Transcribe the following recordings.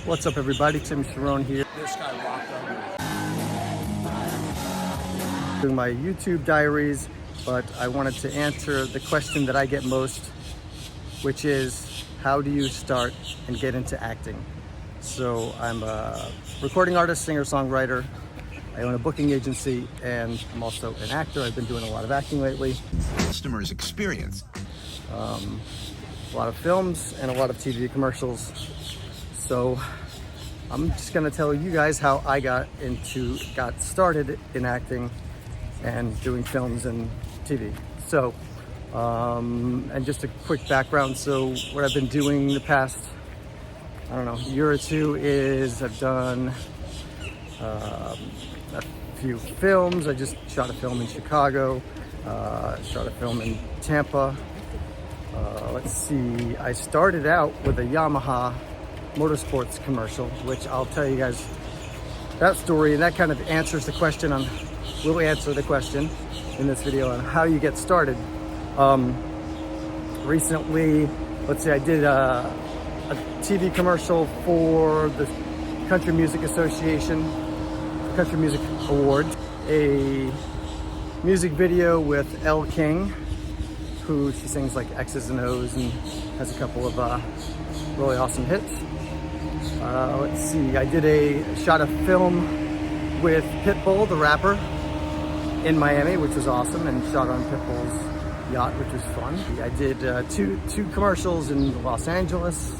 What's up, everybody? Tim Charron here. This guy rocked on Doing my YouTube diaries, but I wanted to answer the question that I get most, which is, how do you start and get into acting? So I'm a recording artist, singer-songwriter. I own a booking agency, and I'm also an actor. I've been doing a lot of acting lately. Customer's experience. A lot of films and a lot of TV commercials. So I'm just gonna tell you guys how I got started in acting and doing films and TV. So, and just a quick background. So what I've been doing the past, I don't know, year or two is I've done a few films. I just shot a film in Chicago, shot a film in Tampa. Let's see, I started out with a Yamaha motorsports commercial, which I'll tell you guys that story, and that kind of answers the question will answer the question in this video on how you get started. Recently, let's see, I did a TV commercial for the Country Music Association, Country Music Awards, a music video with Elle King, who she sings like X's and O's and has a couple of really awesome hits. Let's see, I shot a film with Pitbull, the rapper, in Miami, which was awesome, and shot on Pitbull's yacht, which was fun. I did two commercials in Los Angeles,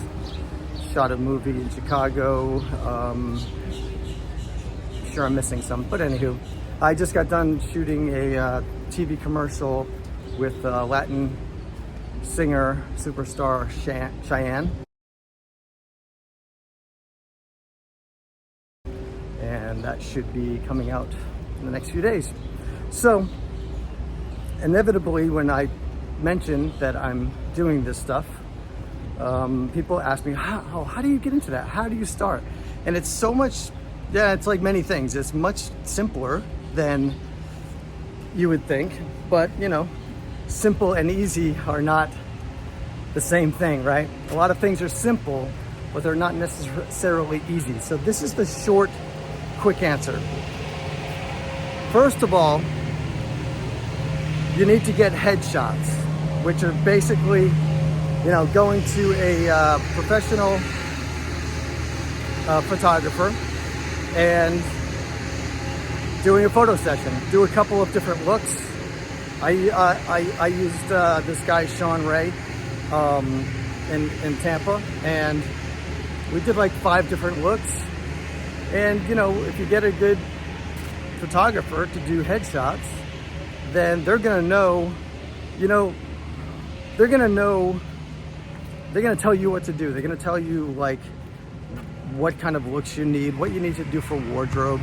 shot a movie in Chicago. Sure I'm missing some, but anywho, I just got done shooting a TV commercial with Latin singer, superstar Cheyenne. And that should be coming out in the next few days. So, inevitably, when I mention that I'm doing this stuff, people ask me, how do you get into that? How do you start? And it's so much, it's like many things. It's much simpler than you would think, but you know, simple and easy are not the same thing, right? A lot of things are simple, but they're not necessarily easy. So this is the short, quick answer. First of all, you need to get headshots, which are basically, you know, going to a professional photographer and doing a photo session. Do a couple of different looks. I used this guy, Sean Ray, in Tampa, and we did like 5 different looks. And you know, if you get a good photographer to do headshots, then they're gonna know, you know, they're gonna tell you what to do. They're gonna tell you like what kind of looks you need, what you need to do for wardrobe,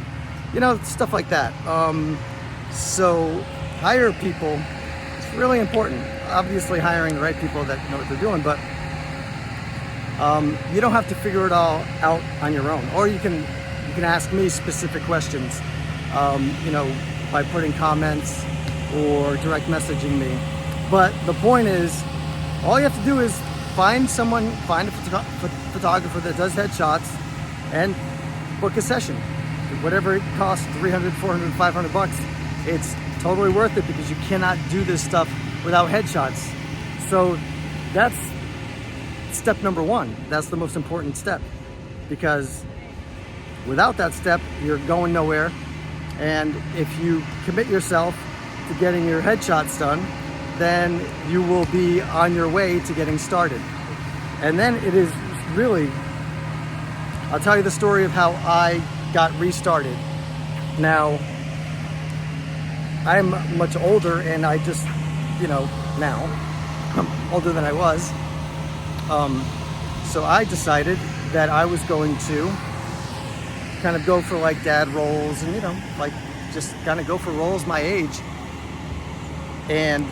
you know, stuff like that. So hire people. It's really important. Obviously hiring the right people that know what they're doing, but you don't have to figure it all out on your own. Or you can ask me specific questions, you know, by putting comments or direct messaging me. But the point is, all you have to do is find a photographer that does headshots and book a session. Whatever it costs, 300, 400, 500 bucks, it's totally worth it, because you cannot do this stuff without headshots. So that's step number 1. That's the most important step, because without that step, you're going nowhere. And if you commit yourself to getting your headshots done, then you will be on your way to getting started. And then it is really, I'll tell you the story of how I got restarted. Now, I'm much older, and I just, you know, now I'm older than I was. So I decided that I was going to kind of go for like dad roles, and you know, like just kind of go for roles my age. And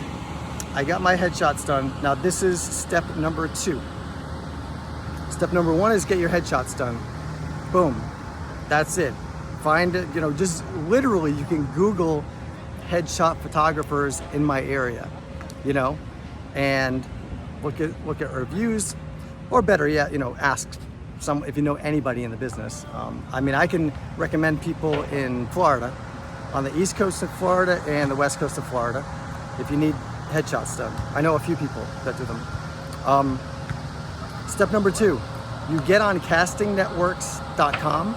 I got my headshots done. Now this is step number 2. Step number 1 is get your headshots done. Boom. That's it. Find it, you know, just literally you can Google headshot photographers in my area, you know, and look at reviews, or better yet, you know, ask if you know anybody in the business. I mean, I can recommend people in Florida, on the East Coast of Florida and the West Coast of Florida, if you need headshots done. I know a few people that do them. Step number 2, you get on castingnetworks.com,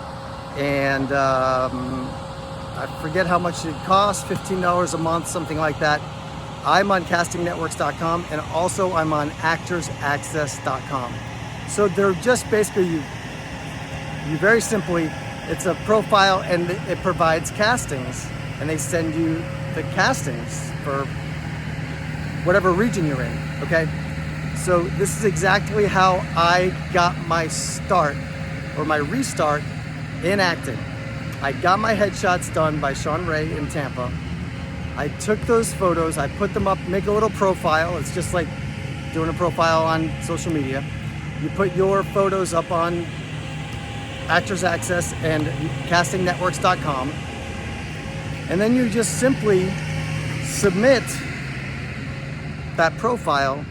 and I forget how much it costs, $15 a month, something like that. I'm on castingnetworks.com, and also I'm on actorsaccess.com. So they're just basically, you very simply, it's a profile and it provides castings, and they send you the castings for whatever region you're in, okay? So this is exactly how I got my start, or my restart, in acting. I got my headshots done by Sean Ray in Tampa. I took those photos, I put them up, make a little profile. It's just like doing a profile on social media. You put your photos up on Actors Access and castingnetworks.com, and then you just simply submit that profile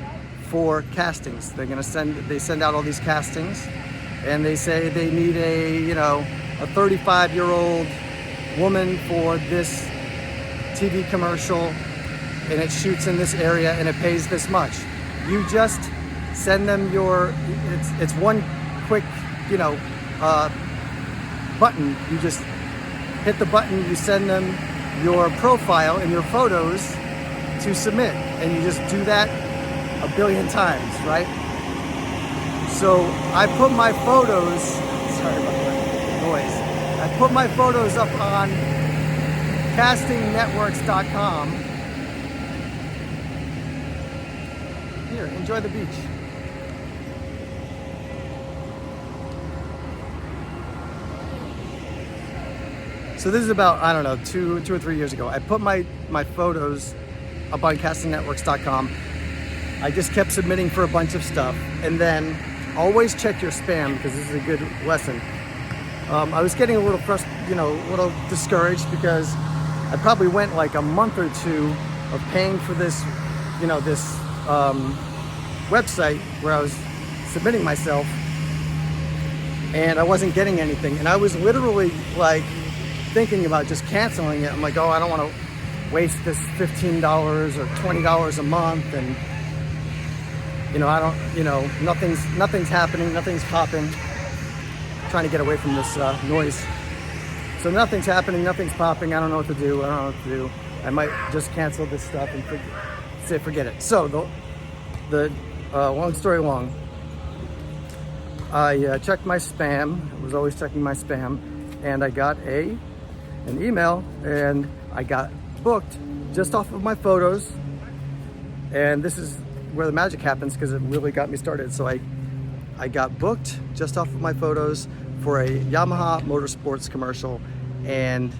for castings. They send out all these castings, and they say they need a 35-year-old woman for this TV commercial, and it shoots in this area and it pays this much. You just send them it's one quick, button. You just hit the button, you send them your profile and your photos to submit, and you just do that a billion times, right? So I put my photos, sorry about the noise. I put my photos up on castingnetworks.com. Here, enjoy the beach. So this is about, I don't know, two or 3 years ago. I put my photos up on castingnetworks.com. I just kept submitting for a bunch of stuff, and then always check your spam, because this is a good lesson. I was getting a little a little discouraged, because I probably went like a month or 2 of paying for this, this website where I was submitting myself, and I wasn't getting anything. And I was literally like thinking about just canceling it. I'm like, oh, I don't want to waste this $15 or $20 a month, and I don't, nothing's happening, nothing's popping. I'm trying to get away from this noise. So nothing's happening, nothing's popping. I don't know what to do. I might just cancel this stuff and forget it. So the long story long, I checked my spam. I was always checking my spam, and I got an email, and I got booked just off of my photos. And this is where the magic happens, because it really got me started. So I got booked just off of my photos for a Yamaha Motorsports commercial, and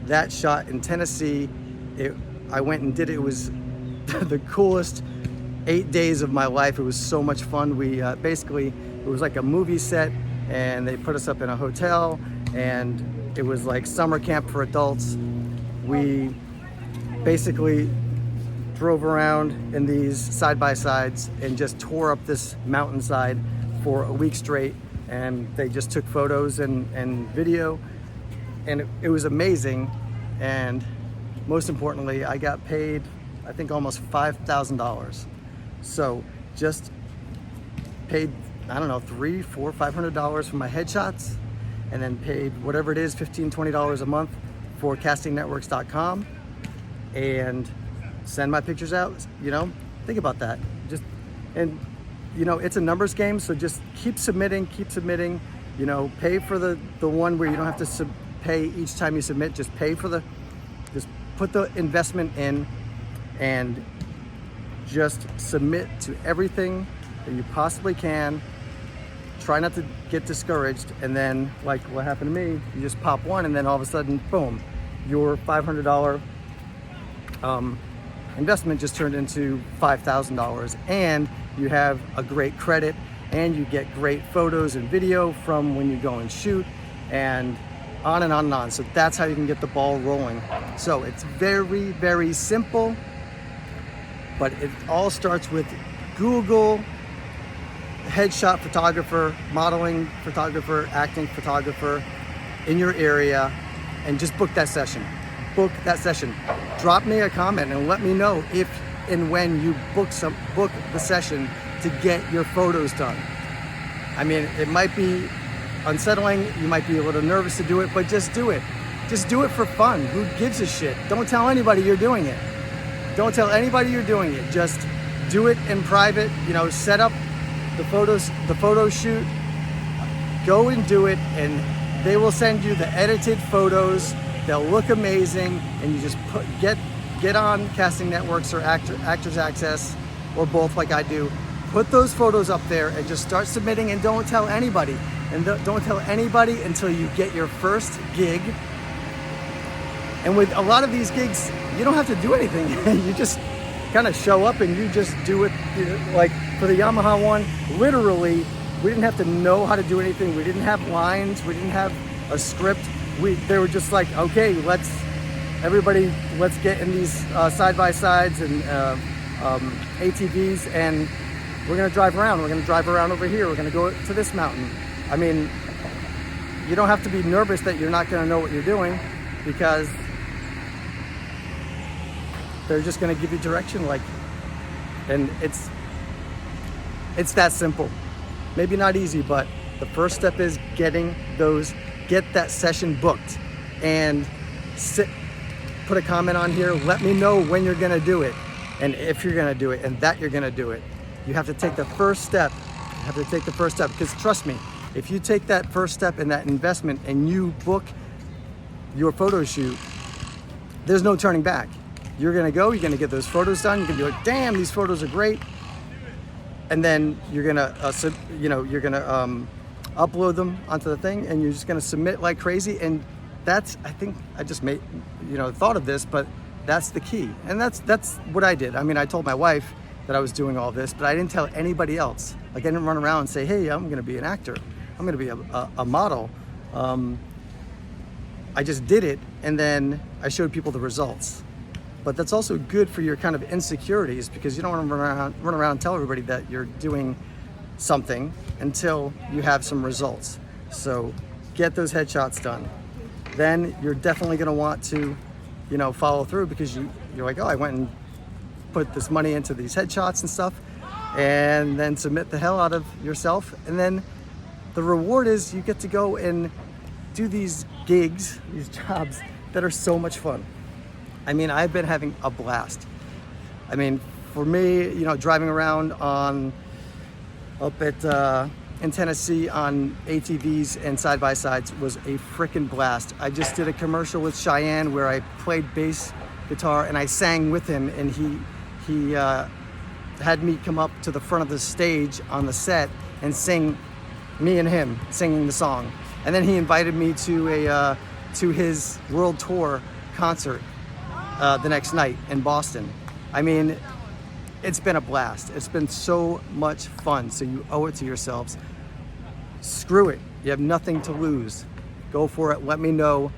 that shot in Tennessee. I went and did it. It was the coolest 8 days of my life. It was so much fun. We basically, it was like a movie set, and they put us up in a hotel, and it was like summer camp for adults. We basically drove around in these side-by-sides and just tore up this mountainside for a week straight, and they just took photos and video, and it was amazing. And most importantly, I got paid, I think, almost $5,000. So just paid, I don't know, $300, $400, $500 for my headshots, and then paid whatever it is, $15, $20 a month for castingnetworks.com, and send my pictures out. Think about that. It's a numbers game, so just keep submitting, pay for the one where you don't have to pay each time you submit. Just put the investment in, and just submit to everything that you possibly can. Try not to get discouraged, and then, like what happened to me, you just pop one, and then all of a sudden, boom, your $500 investment just turned into $5,000, and you have a great credit, and you get great photos and video from when you go and shoot, and on and on and on. So that's how you can get the ball rolling. So it's very, very simple, but it all starts with Google headshot photographer, modeling photographer, acting photographer in your area, and just book that session. Book that session. Drop me a comment and let me know if and when you book the session to get your photos done. I mean, it might be unsettling, you might be a little nervous to do it, but just do it. Just do it for fun. Who gives a shit? Don't tell anybody you're doing it. Don't tell anybody you're doing it. Just do it in private, you know, set up the photo shoot, go and do it, and they will send you the edited photos. They'll look amazing, and you just get on casting networks or Actors Access, or both like I do. Put those photos up there and just start submitting, and don't tell anybody. And don't tell anybody until you get your first gig. And with a lot of these gigs, you don't have to do anything. You just kind of show up and you just do it. Like for the Yamaha one, literally, we didn't have to know how to do anything. We didn't have lines. We didn't have a script. They were just like, okay, let's get in these side-by-sides and ATVs, and we're gonna drive around. We're gonna drive around over here. We're gonna go to this mountain. I mean, you don't have to be nervous that you're not gonna know what you're doing, because they're just gonna give you direction, and it's that simple. Maybe not easy, but the first step is get that session booked, and put a comment on here. Let me know when you're gonna do it, and if you're gonna do it, and that you're gonna do it. You have to take the first step. You have to take the first step, because trust me, if you take that first step in that investment and you book your photo shoot, there's no turning back. You're gonna get those photos done. You're gonna be like, damn, these photos are great. And then you're gonna, upload them onto the thing, and you're just gonna submit like crazy. And that's, I think I just thought of this, but that's the key. And that's what I did. I mean, I told my wife that I was doing all this, but I didn't tell anybody else. Like, I didn't run around and say, hey, I'm gonna be an actor. I'm gonna be a model. I just did it, and then I showed people the results. But that's also good for your kind of insecurities, because you don't want to run around and tell everybody that you're doing something until you have some results. So get those headshots done. Then you're definitely going to want to, follow through, because you're like, oh, I went and put this money into these headshots and stuff, and then submit the hell out of yourself. And then the reward is you get to go and do these gigs, these jobs that are so much fun. I mean, I've been having a blast. I mean, for me, driving around in Tennessee on ATVs and side-by-sides was a freaking blast. I just did a commercial with Cheyenne where I played bass guitar and I sang with him, and he had me come up to the front of the stage on the set and sing, me and him singing the song. And then he invited me to his world tour concert the next night in Boston. I mean, it's been a blast. It's been so much fun. So you owe it to yourselves. Screw it. You have nothing to lose. Go for it. Let me know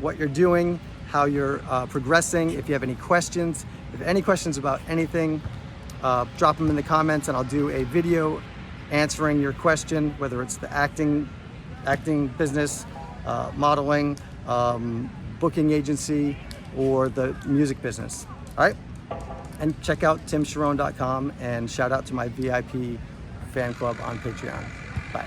what you're doing, how you're progressing. If you have any questions, about anything, drop them in the comments, and I'll do a video answering your question, whether it's the acting business, modeling, booking agency, or the music business. All right? And check out timcharron.com, and shout out to my VIP fan club on Patreon. Bye.